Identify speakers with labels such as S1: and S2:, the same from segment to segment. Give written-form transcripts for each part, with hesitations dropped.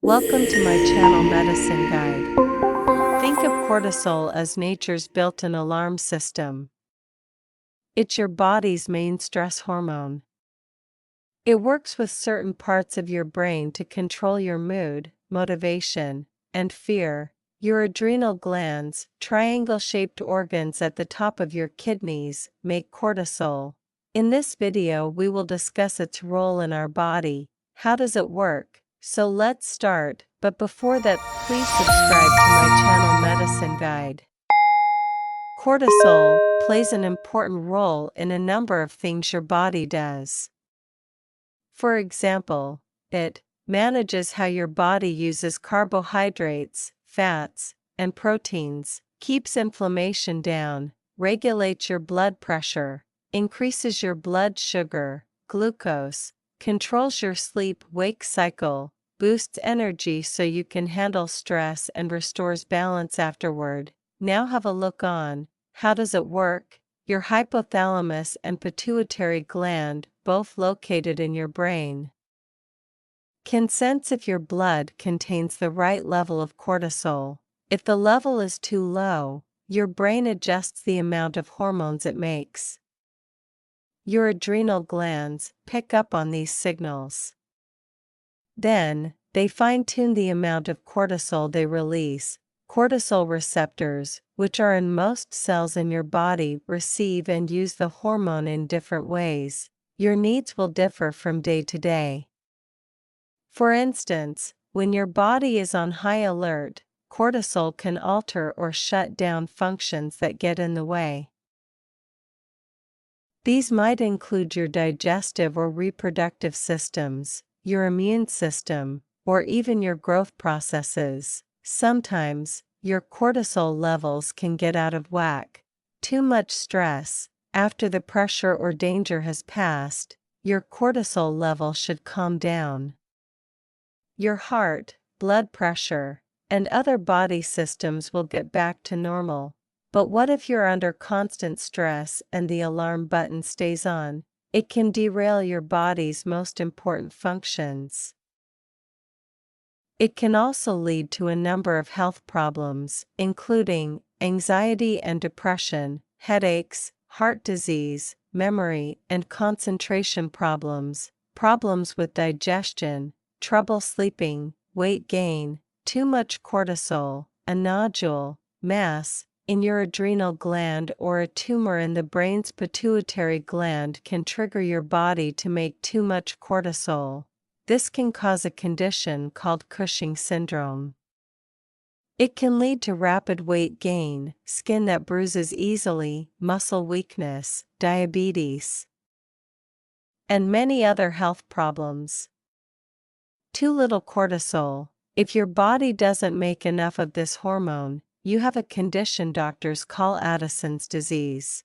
S1: Welcome to my channel Medicine Guide. Think of cortisol as nature's built-in alarm system. It's your body's main stress hormone. It works with certain parts of your brain to control your mood, motivation, and fear. Your adrenal glands, triangle-shaped organs at the top of your kidneys, make cortisol. In this video we will discuss its role in our body. How does it work? So let's start, but before that please subscribe to my channel Medicine Guide. Cortisol plays an important role in a number of things your body does. For example, it manages how your body uses carbohydrates, fats, and proteins, keeps inflammation down, regulates your blood pressure, increases your blood sugar, glucose, controls your sleep-wake cycle, boosts energy so you can handle stress and restores balance afterward. Now have a look on. How does it work? Your hypothalamus and pituitary gland, both located in your brain, can sense if your blood contains the right level of cortisol. If the level is too low, your brain adjusts the amount of hormones it makes. Your adrenal glands pick up on these signals. Then, they fine-tune the amount of cortisol they release. Cortisol receptors, which are in most cells in your body, receive and use the hormone in different ways. Your needs will differ from day to day. For instance, when your body is on high alert, cortisol can alter or shut down functions that get in the way. These might include your digestive or reproductive systems, your immune system, or even your growth processes. Sometimes, your cortisol levels can get out of whack. Too much stress, after the pressure or danger has passed, your cortisol level should calm down. Your heart, blood pressure, and other body systems will get back to normal. But what if you're under constant stress and the alarm button stays on? It can derail your body's most important functions. It can also lead to a number of health problems, including anxiety and depression, headaches, heart disease, memory and concentration problems, problems with digestion, trouble sleeping, weight gain, too much cortisol, a nodule, mass in your adrenal gland, or a tumor in the brain's pituitary gland can trigger your body to make too much cortisol. This can cause a condition called Cushing syndrome. It can lead to rapid weight gain, skin that bruises easily, muscle weakness, diabetes, and many other health problems. Too little cortisol. If your body doesn't make enough of this hormone, you have a condition doctors call Addison's disease.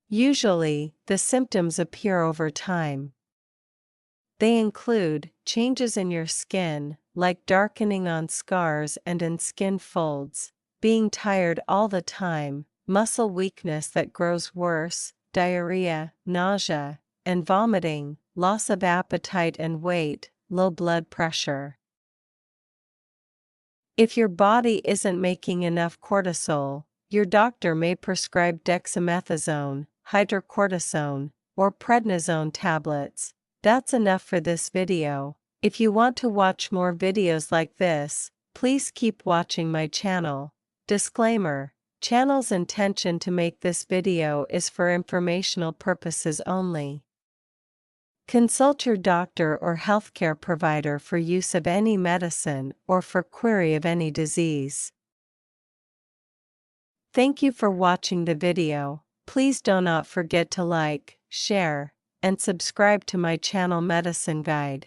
S1: Usually, the symptoms appear over time. They include changes in your skin, like darkening on scars and in skin folds, being tired all the time, muscle weakness that grows worse, diarrhea, nausea, and vomiting, loss of appetite and weight, low blood pressure. If your body isn't making enough cortisol, your doctor may prescribe dexamethasone, hydrocortisone, or prednisone tablets. That's enough for this video. If you want to watch more videos like this, please keep watching my channel. Disclaimer: channel's intention to make this video is for informational purposes only. Consult your doctor or healthcare provider for use of any medicine or for query of any disease. Thank you for watching the video. Please do not forget to like, share, and subscribe to my channel Medicine Guide.